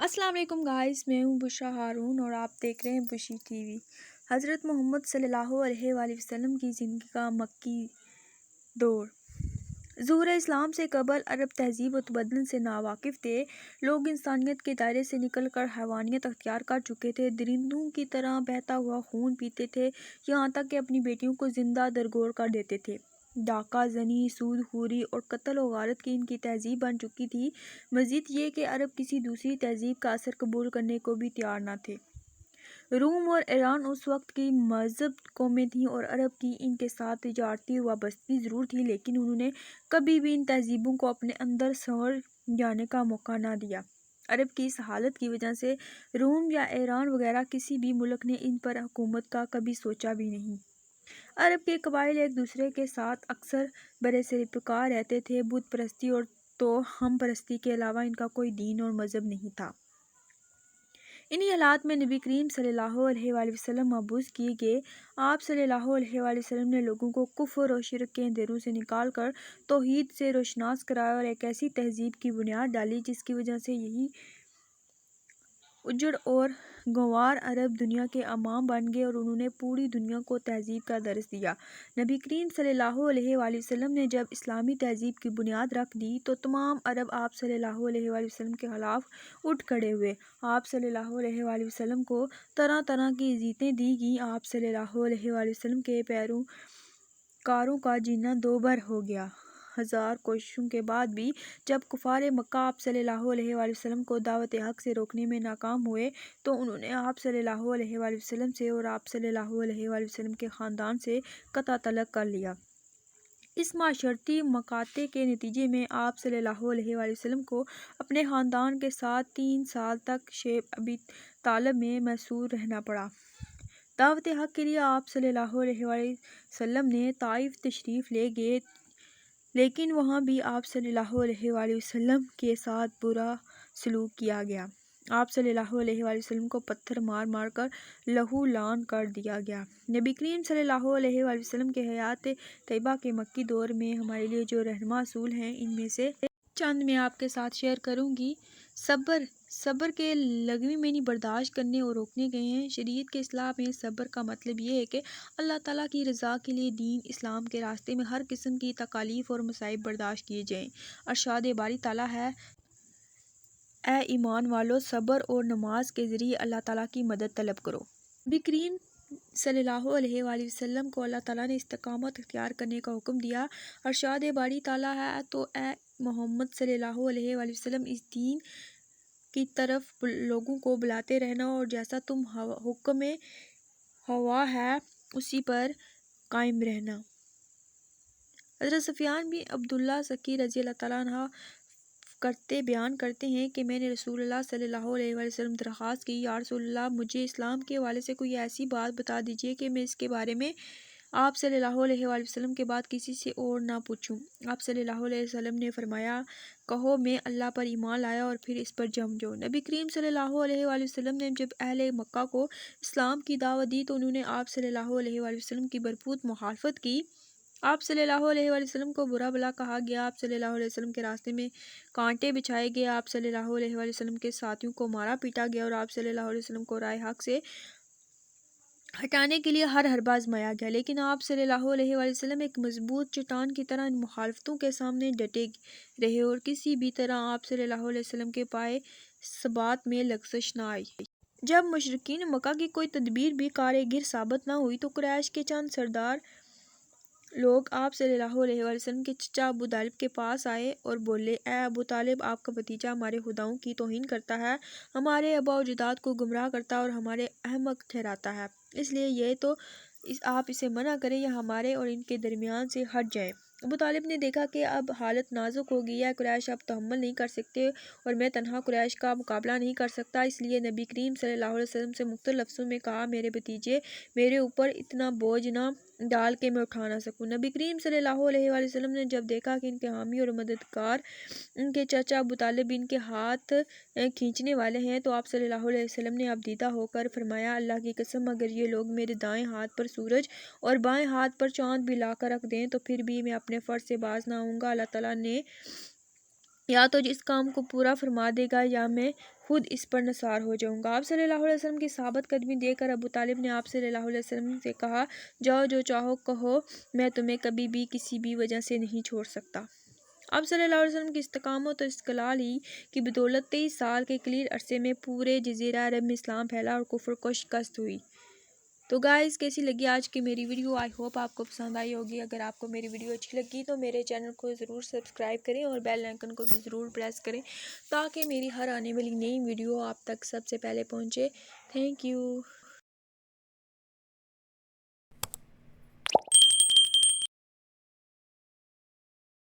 अस्सलाम वालेकुम गाइस, मैं हूँ बुशरा हारून और आप देख रहे हैं बुशी टीवी। हज़रत मोहम्मद सल्लल्लाहु अलैहि वसल्लम की ज़िंदगी का मक्की दौर। ज़ुहूर इस्लाम से कबल अरब तहज़ीब व तमद्दुन से नावाकिफ़ थे। लोग इंसानियत के दायरे से निकल कर हैवानियत अख्तियार कर चुके थे। दरिंदों की तरह बहता हुआ खून पीते थे, यहाँ तक कि अपनी बेटियों को ज़िंदा दरगोर कर देते थे। डाका ज़नी, सूदखोरी और कत्ल व गारत की इनकी तहज़ीब बन चुकी थी। मज़ीद ये कि अरब किसी दूसरी तहज़ीब का असर कबूल करने को भी तैयार न थे। रूम और ईरान उस वक्त की महज़ब कौमें थीं और अरब की इनके साथ तिजारती वाबस्तगी ज़रूर थी, लेकिन उन्होंने कभी भी इन तहज़ीबों को अपने अंदर संवर जाने का मौका ना दिया। अरब की इस हालत की वजह से रूम या ईरान वगैरह किसी भी मुल्क ने इन पर हुकूमत का कभी सोचा भी नहीं। अरब के कबाइल एक दूसरे के साथ अक्सर बरसरपकार रहते थे। बुत परस्ती और तो हम परस्ती के अलावा इनका कोई दीन और मज़हब नहीं था। इन्हीं हालात में नबी करीम सल्लल्लाहु अलैहि वसल्लम मबूस किए गए। आप सल्लल्लाहु अलैहि वसल्लम ने लोगों को कुफ्र और शिरक के अंधेरों से निकाल कर तौहीद से रोशनास कराया और एक ऐसी तहज़ीब की बुनियाद डाली जिसकी वजह से यही उजड़ और गंवार अरब दुनिया के इमाम बन गए और उन्होंने पूरी दुनिया को तहज़ीब का दर्स दिया। नबी करीम सल्लल्लाहु अलैहि वसल्लम ने जब इस्लामी तहज़ीब की बुनियाद रख दी तो तमाम अरब आप सल्लल्लाहु अलैहि वसल्लम के खिलाफ उठ खड़े हुए। आप सल्लल्लाहु अलैहि वसल्लम को तरह तरह की इज़्ज़तें दी गईं। आप सल्लल्लाहु अलैहि वसल्लम के पैरोकारों का जीना दोभर हो गया। हज़ार कोशिशों के बाद भी जब कुफार मक्का आप सल्लल्लाहु अलैहि वसल्लम को दावत हक से रोकने में नाकाम हुए तो उन्होंने आप सल्लल्लाहु अलैहि वसल्लम से और आप सल्लल्लाहु अलैहि वसल्लम के ख़ानदान से कता तलक कर लिया। इस माशरती मकाते के नतीजे में आप सल्लल्लाहु अलैहि वसल्लम को अपने ख़ानदान के साथ 3 साल तक शेब अबी तालिब में महसूर रहना पड़ा। दावत हक के लिए आप सल्लल्लाहु अलैहि वसल्लम ने ताइफ तशरीफ़ ले गए, लेकिन वहाँ भी आप सल्लल्लाहु अलैहि वसल्लम के साथ बुरा सलूक किया गया। आप सल्लल्लाहु अलैहि वसल्लम को पत्थर मार मार कर लहू लान कर दिया गया। नबी करीम सल्लल्लाहु अलैहि वसल्लम के हयात तैयबा के मक्की दौर में हमारे लिए जो रहनुमा असूल हैं, इनमें से चंद मैं आपके साथ शेयर करूँगी। सब्र के लगवी में नहीं बर्दाश्त करने और रोकने गए हैं। शरीयत के इस्लाह में सब्र का मतलब ये है कि अल्लाह ताला की रज़ा के लिए दीन इस्लाम के रास्ते में हर किस्म की तकालीफ और मसाइब बर्दाश्त किए जाएँ। अरशाद बारी ताला है, ए ईमान वालो, सब्र और नमाज के ज़रिए अल्लाह ताला की मदद तलब करो। नबी करीम सल्लल्लाहु अलैहि वसल्लम को अल्लाह ताला ने इस्तिकामत इख्तियार करने का हुक्म दिया। अरशाद बारी ताला है, तो ए मोहम्मद सल्लल्लाहु अलैहि वसल्लम इस दीन की तरफ लोगों को बुलाते रहना और जैसा तुम हुक्म हवा है उसी पर कायम रहना। हज़रत सुफियान बिन अब्दुल्ला सकी रज़ी अल्लाह ताला अन्हा बयान करते हैं कि मैंने रसूलुल्लाह सल्लल्लाहु अलैहि वसल्लम दरख्वास्त की, या रसूलल्लाह, मुझे इस्लाम के हवाले से कोई ऐसी बात बता दीजिए कि मैं इसके बारे में आप सल्लल्लाहु अलैहि वसल्लम के बाद किसी से और ना पूछूं। आप सल्लल्लाहु अलैहि वसल्लम ने फरमाया, कहो मैं अल्लाह पर ईमान लाया और फिर इस पर जम जाओ। नबी करीम सल्लल्लाहु अलैहि वसल्लम ने जब अहले मक्का को इस्लाम की दावत दी तो उन्होंने आप सल्लल्लाहु अलैहि वसल्लम की भरपूर मुखालफत की। आप सल्लल्लाहु अलैहि वसल्लम को बुरा भला कहा गया। आप सल्लल्लाहु अलैहि वसल्लम के रास्ते में कांटे बिछाए गए। आप सल्लल्लाहु अलैहि वसल्लम के साथियों को मारा पीटा गया और आप सल्लल्लाहु अलैहि वसल्लम को राह हक से हटाने के लिए हर हरबा आजमाया गया, लेकिन आप सल्लल्लाहु अलैहि वसल्लम एक मजबूत चट्टान की तरह इन मुखालफतों के सामने डटे रहे और किसी भी तरह आप सल्लल्लाहु अलैहि वसल्लम के पाए सबात में लग़ज़श न आई। जब मुशरिकीन मक्का की कोई तदबीर भी कारगर साबित न हुई तो कुरैश के चंद सरदार लोग आप सल्लल्लाहु अलैहि वसल्लम के चचा अबू तालिब के पास आए और बोले, ए अबू तालिब, आपका भतीजा हमारे खुदाओं की तौहीन करता है, हमारे आबा और अजदाद को गुमराह करता है और हमारे अहमक ठहराता है, इसलिए ये तो आप इसे मना करें या हमारे और इनके दरमियान से हट जाएं। अबू तालिब ने देखा कि अब हालत नाजुक हो गई है, कुरैश अब तहम्मुल नहीं कर सकते और मैं तन्हा कुरैश का मुकाबला नहीं कर सकता, इसलिए नबी करीम सल्लल्लाहु अलैहि वसल्लम से मुख्तलिफ लफ्ज़ों में कहा, मेरे भतीजे, मेरे ऊपर इतना बोझ ना डाल के मैं उठा ना सकूं। नबी करीम सल्लल्लाहु अलैहि वसल्लम ने जब देखा कि इनके हामी और मददगार इनके चाचा अबू तालिब इनके हाथ खींचने वाले हैं तो आप सल्लल्लाहु अलैहि वसल्लम ने अबदीदा होकर फरमाया, अल्लाह की कसम, अगर ये लोग मेरे दाएं हाथ पर सूरज और बाएं हाथ पर चांद भी ला कर रख दें तो फिर भी मैं अपने फ़र्ज से बाज ना आऊँगा। अल्लाह ताला ने یا تو اس کام کو پورا فرما دے گا یا میں خود اس پر نثار ہو جاؤں گا۔ آپ صلی اللہ علیہ وسلم کی ثابت قدمی دیکھ کر ابو طالب نے آپ صلی اللہ علیہ وسلم سے کہا، جاؤ جو چاہو کہو، میں تمہیں کبھی بھی کسی بھی وجہ سے نہیں چھوڑ سکتا۔ آپ صلی اللہ علیہ وسلم کی استقامت اور استقلال ہی کی بدولت 23 سال کے کلیل عرصے میں پورے جزیرہ عرب میں اسلام پھیلا اور کفر کو شکست ہوئی۔ تو گائز کیسی لگی آج کی میری ویڈیو؟ آئی ہوپ آپ کو پسند آئی ہوگی۔ اگر آپ کو میری ویڈیو اچھی لگی تو میرے چینل کو ضرور سبسکرائب کریں اور بیل آئیکن کو بھی ضرور پریس کریں تاکہ میری ہر آنے والی نئی ویڈیو آپ تک سب سے پہلے پہنچے۔ Thank you.